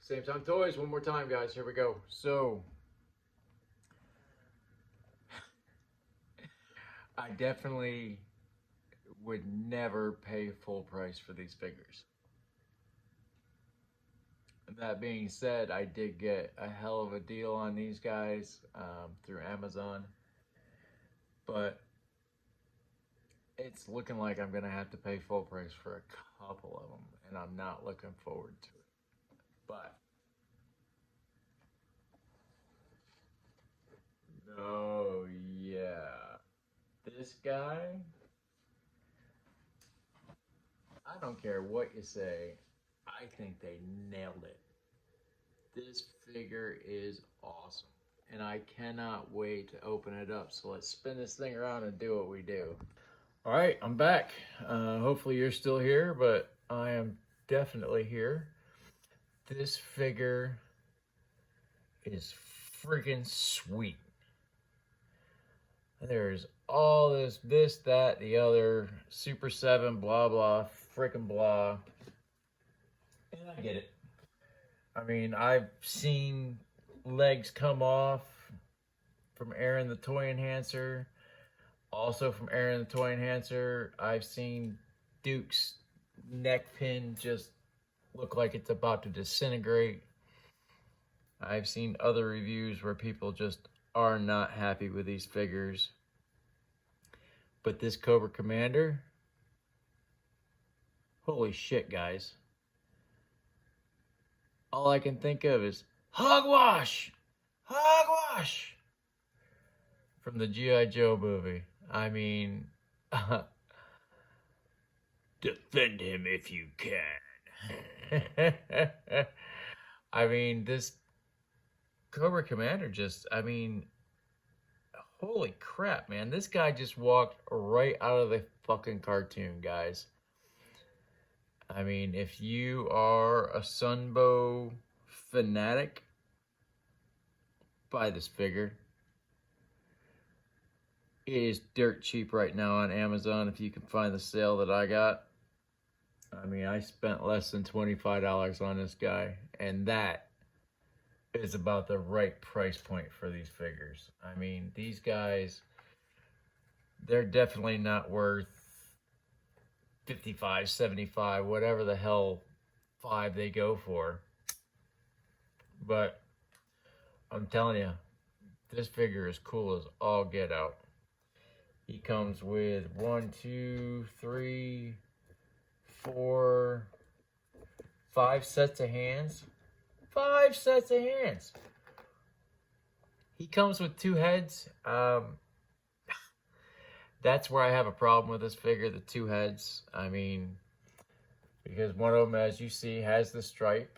Same time toys, one more time, guys. Here we go. So, I definitely would never pay full price for these figures. That being said, I did get a hell of a deal on these guys through Amazon, but it's looking like I'm gonna have to pay full price for a couple of them, and I'm not looking forward to it. But oh yeah, this guy, I don't care what you say, I think they nailed it. This figure is awesome, and I cannot wait to open it up. So let's spin this thing around and do what we do. All right, I'm back. Hopefully you're still here, but I am definitely here. This figure is freaking sweet. There's all this, that, the other, Super7, blah, blah, freaking blah. And I get it. I mean, I've seen legs come off from Aaron the Toy Enhancer. Also from Aaron the Toy Enhancer, I've seen Duke's neck pin just look like it's about to disintegrate. I've seen other reviews where people just are not happy with these figures. But this Cobra Commander, holy shit, guys. All I can think of is hogwash! Hogwash! From the G.I. Joe movie. I mean, defend him if you can. I mean, this Cobra Commander just, I mean, holy crap, man. This guy just walked right out of the fucking cartoon, guys. I mean, if you are a Sunbow fanatic, buy this figure. It is dirt cheap right now on Amazon if you can find the sale that I got. I mean, I spent less than $25 on this guy, and that is about the right price point for these figures. I mean, these guys, they're definitely not worth 55, 75, whatever the hell five they go for. But I'm telling you, this figure is cool as all get out. He comes with 1, 2, 3, 4, 5 sets of hands. 5 sets of hands. He comes with 2 heads. That's where I have a problem with this figure, the 2 heads. I mean, because one of them, as you see, has the stripe,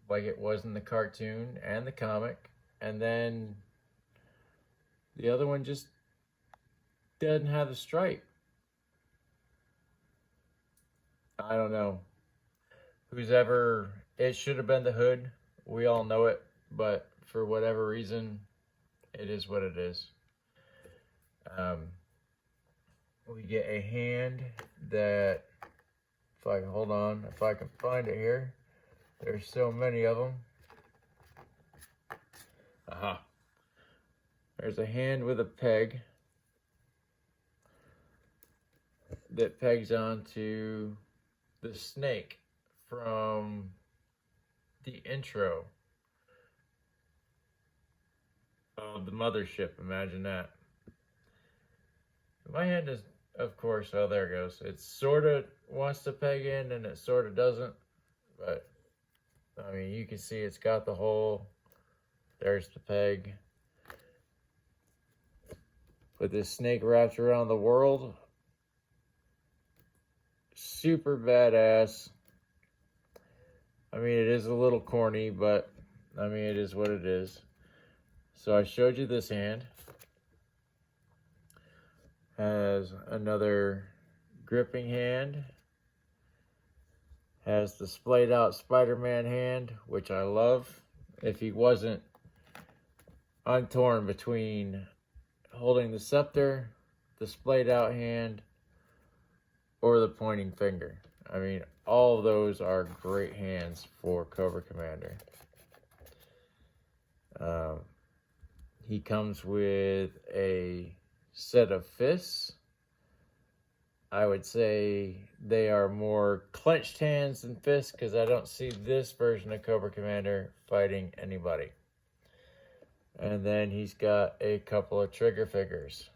like it was in the cartoon and the comic. And then the other one just doesn't have the stripe. I don't know. Who's ever, it should have been the hood. We all know it, but for whatever reason, it is what it is. We get a hand that, if I can hold on, if I can find it here. There's so many of them. Aha. There's a hand with a peg that pegs onto the snake from the intro of the mothership. Imagine that. My hand is, of course, oh, there it goes. It sort of wants to peg in and it sort of doesn't. But, I mean, you can see it's got the hole. There's the peg. With this snake wrapped around the world. Super badass. I mean, it is a little corny, but I mean, it is what it is. So I showed you this hand. Has another gripping hand. Has the splayed out Spider-Man hand, which I love. If he wasn't untorn between holding the scepter, the splayed out hand, or the pointing finger. I mean, all of those are great hands for Cobra Commander. He comes with a set of fists. I would say they are more clenched hands than fists because I don't see this version of Cobra Commander fighting anybody. And then he's got a couple of trigger figures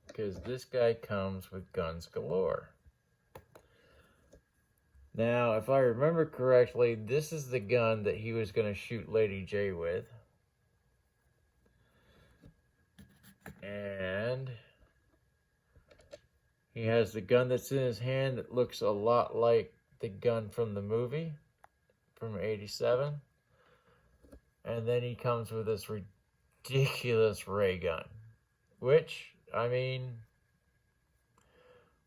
because this guy comes with guns galore. Now, if I remember correctly, this is the gun that he was going to shoot Lady J with. And he has the gun that's in his hand that looks a lot like the gun from the movie from '87. And then he comes with this ridiculous ray gun. Which, I mean,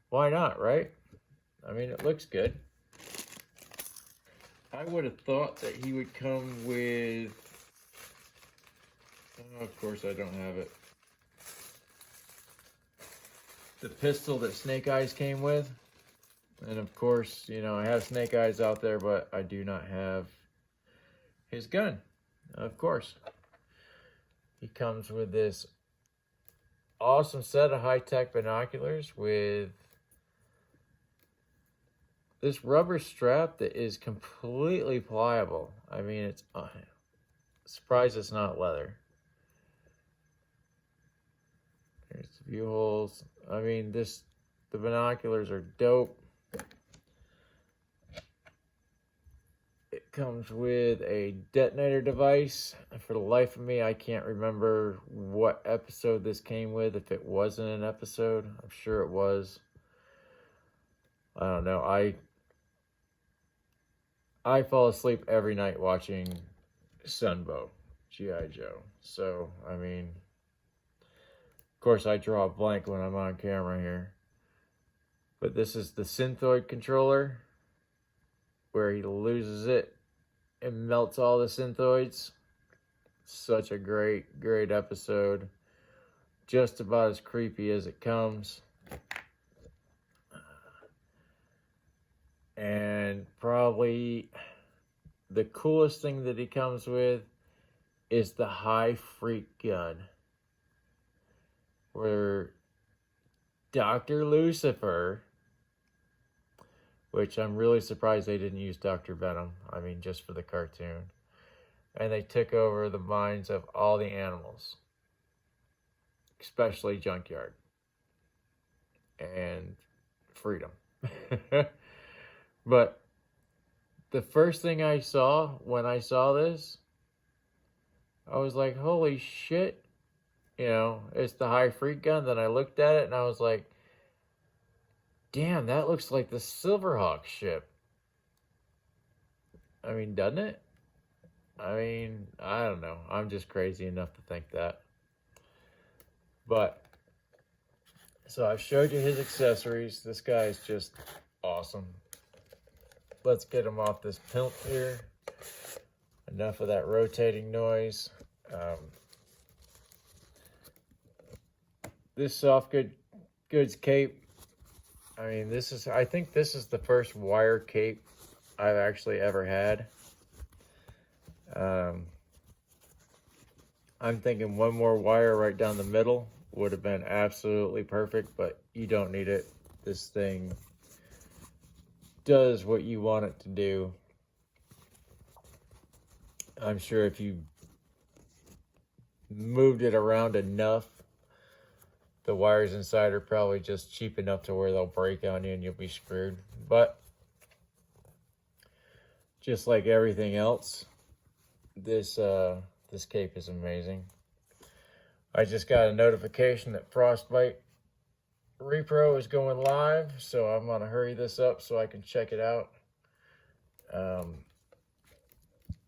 why not, right? I mean, it looks good. I would have thought that he would come with... Oh, of course I don't have it. The pistol that Snake Eyes came with. And of course, you know, I have Snake Eyes out there, but I do not have his gun. Of course. He comes with this awesome set of high-tech binoculars with this rubber strap that is completely pliable. I mean, it's surprised it's not leather. Here's the view holes. I mean, the binoculars are dope. It comes with a detonator device. For the life of me, I can't remember what episode this came with. If it wasn't an episode, I'm sure it was. I don't know. I fall asleep every night watching Sunbow, G.I. Joe. So, I mean, of course I draw a blank when I'm on camera here. But this is the Synthoid controller, where he loses it and melts all the Synthoids. Such a great episode. Just about as creepy as it comes. And probably the coolest thing that he comes with is the High Freak gun, where Dr. Lucifer, which I'm really surprised they didn't use Dr. Venom, I mean, just for the cartoon, and they took over the minds of all the animals, especially Junkyard and Freedom. But the first thing I saw when I saw this, I was like, holy shit. You know, it's the High Freak gun. Then I looked at it and I was like, damn, that looks like the Silverhawk ship. I mean, doesn't it? I mean, I don't know. I'm just crazy enough to think that. But, so I've showed you his accessories. This guy is just awesome. Let's get him off this pimp here. Enough of that rotating noise. This soft goods cape. I mean, I think this is the first wire cape I've actually ever had. I'm thinking one more wire right down the middle would have been absolutely perfect, but you don't need it. This thing does what you want it to do. I'm sure if you moved it around enough, the wires inside are probably just cheap enough to where they'll break on you and you'll be screwed. But just like everything else, this cape is amazing. I just got a notification that Frostbite Repro is going live, so I'm gonna hurry this up so I can check it out.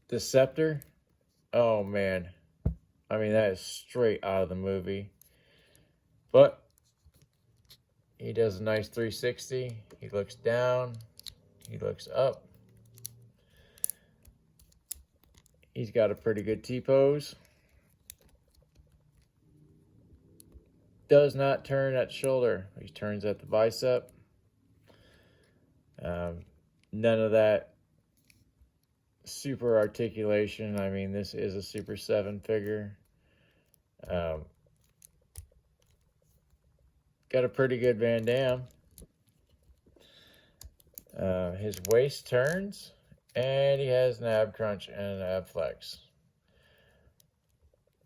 The scepter, oh man, I mean, that is straight out of the movie. But he does a nice 360. He looks down, he looks up. He's got a pretty good T-pose. Does not turn at shoulder. He turns at the bicep. None of that super articulation. I mean, this is a Super 7 figure. Got a pretty good Van Damme. His waist turns, and he has an ab crunch and an ab flex.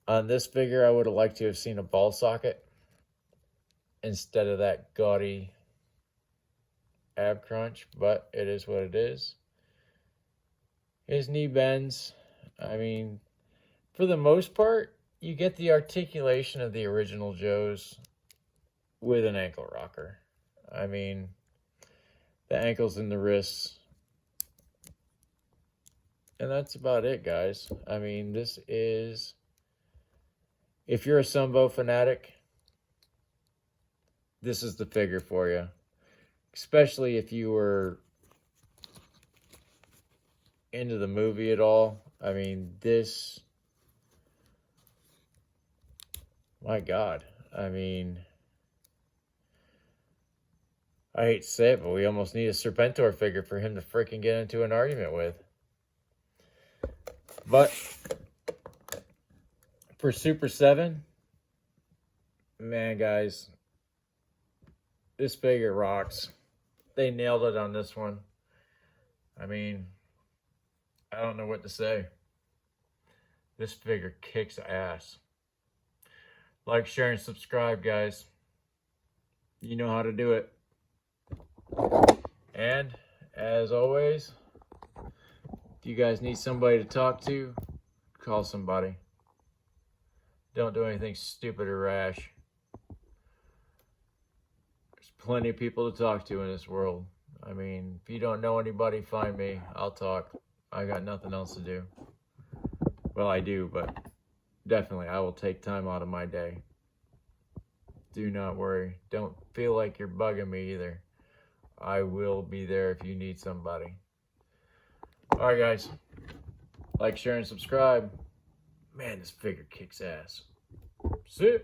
On this figure, I would have liked to have seen a ball socket instead of that gaudy ab crunch, but it is what it is. His knee bends. I mean, for the most part, you get the articulation of the original Joes with an ankle rocker. I mean, the ankles and the wrists. And that's about it, guys. I mean, this is... If you're a Sumbo fanatic, this is the figure for you. Especially if you were into the movie at all. I mean, this... My God. I mean... I hate to say it, but we almost need a Serpentor figure for him to freaking get into an argument with. But for Super 7, man, guys, this figure rocks. They nailed it on this one. I mean, I don't know what to say. This figure kicks ass. Like, share, and subscribe, guys. You know how to do it. And, as always, if you guys need somebody to talk to, call somebody. Don't do anything stupid or rash. There's plenty of people to talk to in this world. I mean, if you don't know anybody, find me. I'll talk. I got nothing else to do. Well, I do, but definitely I will take time out of my day. Do not worry. Don't feel like you're bugging me either. I will be there if you need somebody. Alright, guys. Like, share, and subscribe. Man, this figure kicks ass. See ya.